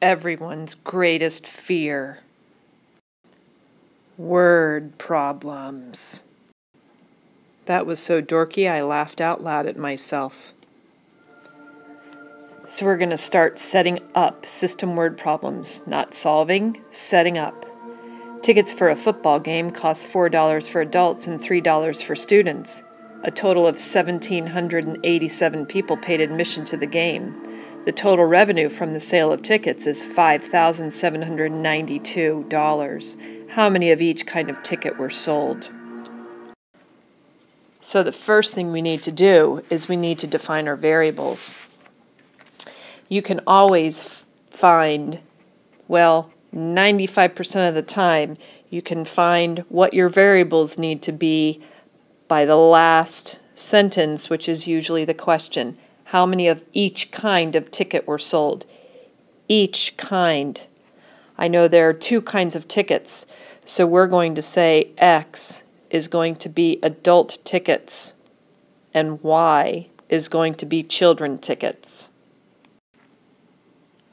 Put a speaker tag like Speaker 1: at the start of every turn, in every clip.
Speaker 1: everyone's greatest fear. Word problems. That was so dorky I laughed out loud at myself. So we're going to start setting up system word problems, not solving, setting up. Tickets for a football game cost $4 for adults and $3 for students. A total of 1,787 people paid admission to the game. The total revenue from the sale of tickets is $5,792. How many of each kind of ticket were sold? So the first thing we need to do is we need to define our variables. You can always find, 95% of the time, you can find what your variables need to be by the last sentence, which is usually the question. How many of each kind of ticket were sold? Each kind. I know there are two kinds of tickets, so we're going to say X is going to be adult tickets and Y is going to be children tickets.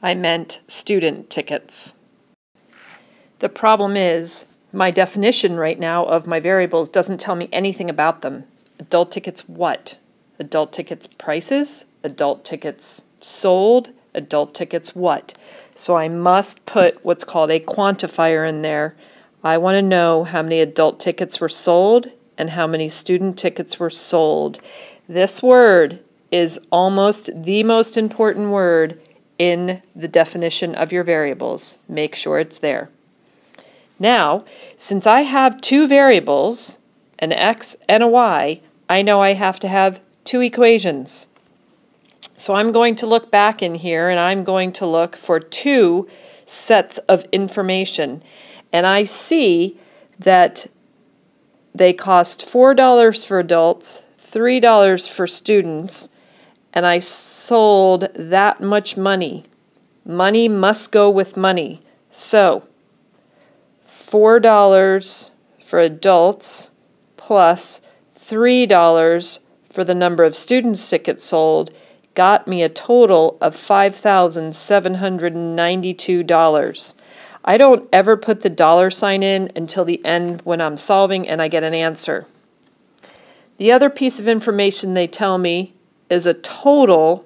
Speaker 1: I meant student tickets. The problem is my definition right now of my variables doesn't tell me anything about them. Adult tickets what? Adult tickets prices? Adult tickets sold? Adult tickets what? So I must put what's called a quantifier in there. I want to know how many adult tickets were sold and how many student tickets were sold. This word is almost the most important word in the definition of your variables. Make sure it's there. Now, since I have two variables, an X and a Y, I know I have to have two equations. So I'm going to look back in here and I'm going to look for two sets of information. And I see that they cost $4 for adults, $3 for students, and I sold that much money. Money must go with money. So $4 for adults plus $3 for the number of students tickets sold got me a total of $5,792. I don't ever put the dollar sign in until the end when I'm solving and I get an answer. The other piece of information they tell me is a total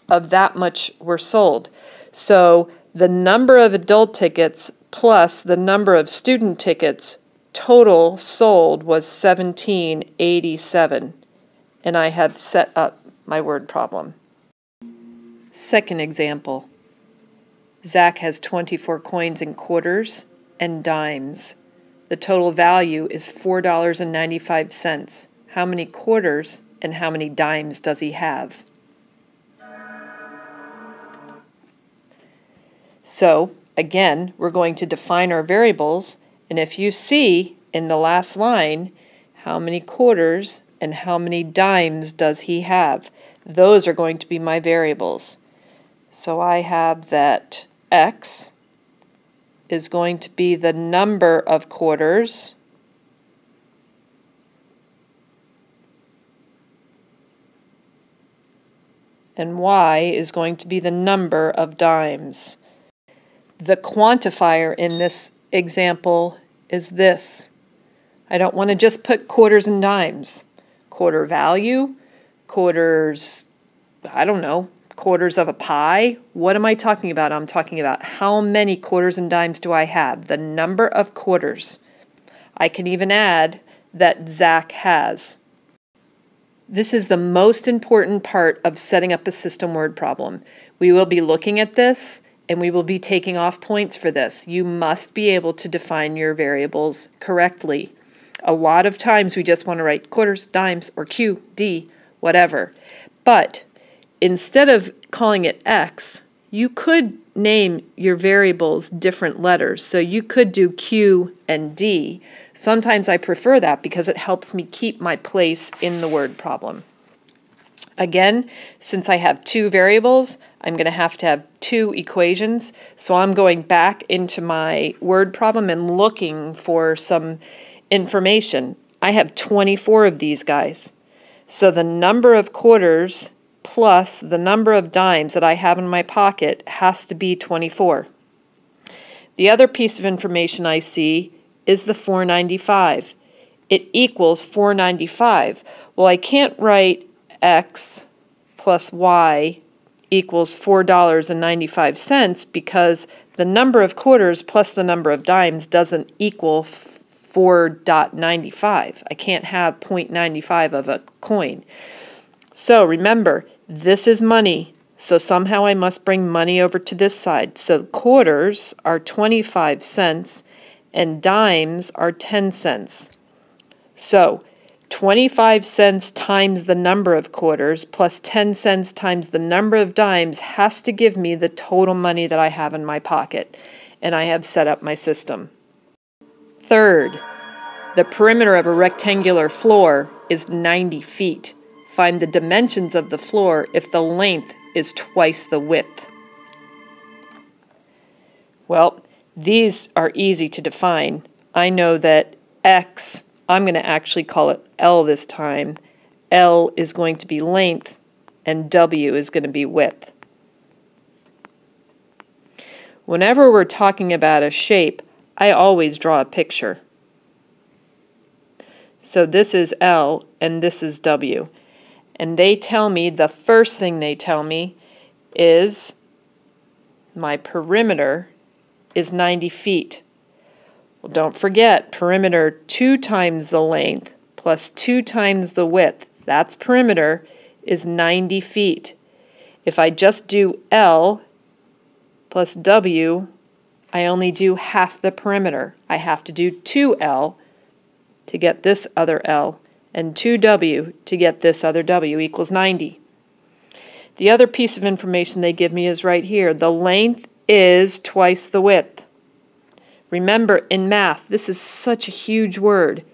Speaker 1: of that much were sold. So the number of adult tickets plus the number of student tickets total sold was 1,787. And I have set up my word problem. Second example. Zach has 24 coins in quarters and dimes. The total value is $4.95. How many quarters and how many dimes does he have? So, again, we're going to define our variables, and if you see in the last line, how many quarters and how many dimes does he have? Those are going to be my variables. So I have that X is going to be the number of quarters and Y is going to be the number of dimes. The quantifier in this example is this. I don't want to just put quarters and dimes. Quarter value, quarters, I don't know, quarters of a pie. What am I talking about? I'm talking about how many quarters and dimes do I have? The number of quarters. I can even add that Zach has. This is the most important part of setting up a system word problem. We will be looking at this and we will be taking off points for this. You must be able to define your variables correctly. A lot of times we just want to write quarters, dimes, or Q, D, whatever. But instead of calling it X, you could name your variables different letters. So you could do Q and D. Sometimes I prefer that because it helps me keep my place in the word problem. Again, since I have two variables, I'm going to have two equations. So I'm going back into my word problem and looking for some information. I have 24 of these guys. So the number of quarters plus the number of dimes that I have in my pocket has to be 24. The other piece of information I see is the $4.95. It equals $4.95. Well, I can't write X plus Y equals $4.95 because the number of quarters plus the number of dimes doesn't equal 4.95. I can't have 0.95 of a coin. So remember, this is money. So somehow I must bring money over to this side. So quarters are 25 cents and dimes are 10 cents. So 25 cents times the number of quarters plus 10 cents times the number of dimes has to give me the total money that I have in my pocket. And I have set up my system. Third, the perimeter of a rectangular floor is 90 feet. Find the dimensions of the floor if the length is twice the width. Well, these are easy to define. I know that X, I'm going to actually call it L this time. L is going to be length and W is going to be width. Whenever we're talking about a shape, I always draw a picture. So this is L and this is W. And they tell me, the first thing they tell me is my perimeter is 90 feet. Well, don't forget, perimeter 2 times the length plus 2 times the width, that's perimeter, is 90 feet. If I just do L plus W, I only do half the perimeter. I have to do 2L to get this other L, and 2W to get this other W equals 90. The other piece of information they give me is right here. The length is twice the width. Remember, in math, this is such a huge word.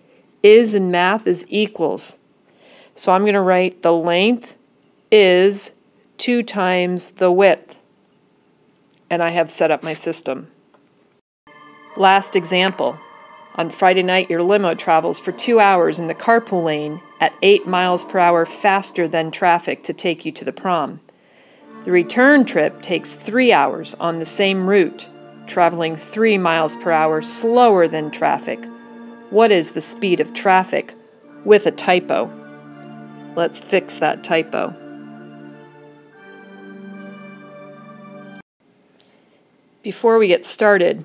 Speaker 1: Is in math is equals. So I'm going to write the length is 2 times the width. And I have set up my system. Last example. On Friday night, your limo travels for 2 hours in the carpool lane at 8 miles per hour faster than traffic to take you to the prom. The return trip takes 3 hours on the same route, traveling 3 miles per hour slower than traffic. What is the speed of traffic with a typo? Let's fix that typo. Before we get started,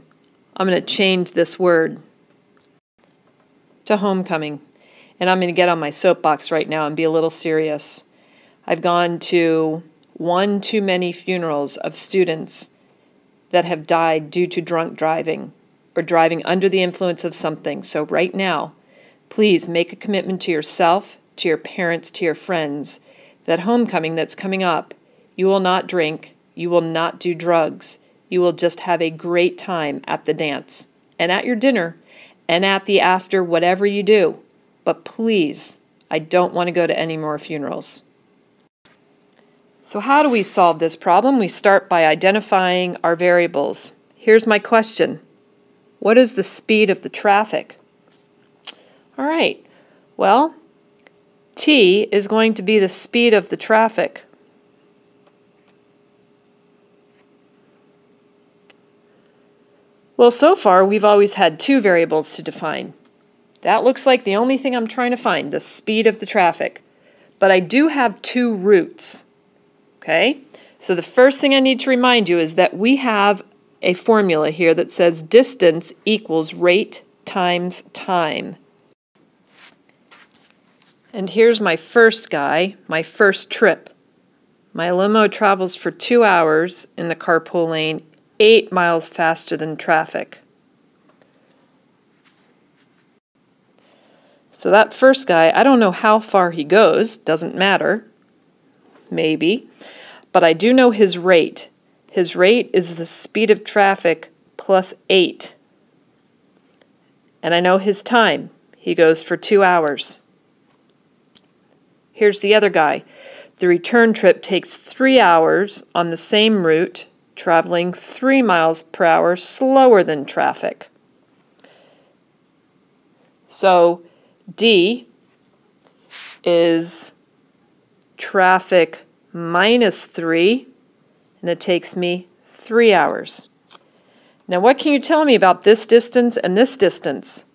Speaker 1: I'm going to change this word to homecoming. And I'm going to get on my soapbox right now and be a little serious. I've gone to one too many funerals of students that have died due to drunk driving or driving under the influence of something. So right now, please make a commitment to yourself, to your parents, to your friends, that homecoming that's coming up, you will not drink, you will not do drugs, you will just have a great time at the dance and at your dinner and at the after, whatever you do. But please, I don't want to go to any more funerals. So how do we solve this problem? We start by identifying our variables. Here's my question. What is the speed of the traffic? All right, well, T is going to be the speed of the traffic. Well, so far we've always had 2 variables to define. That looks like the only thing I'm trying to find, the speed of the traffic. But I do have 2 routes. Okay? So the first thing I need to remind you is that we have a formula here that says distance equals rate times time. And here's my first guy, my first trip. My limo travels for 2 hours in the carpool lane, 8 miles faster than traffic. So that first guy, I don't know how far he goes, doesn't matter, maybe, but I do know his rate. His rate is the speed of traffic plus 8. And I know his time. He goes for 2 hours. Here's the other guy. The return trip takes 3 hours on the same route, traveling 3 miles per hour slower than traffic. So D is traffic minus 3, and it takes me 3 hours. Now what can you tell me about this distance and this distance?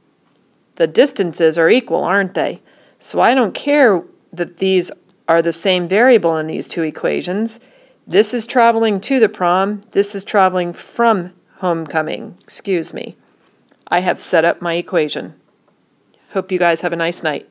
Speaker 1: The distances are equal, aren't they? So I don't care that these are the same variable in these two equations. This is traveling to the prom, this is traveling from homecoming. Excuse me. I have set up my equation. Hope you guys have a nice night.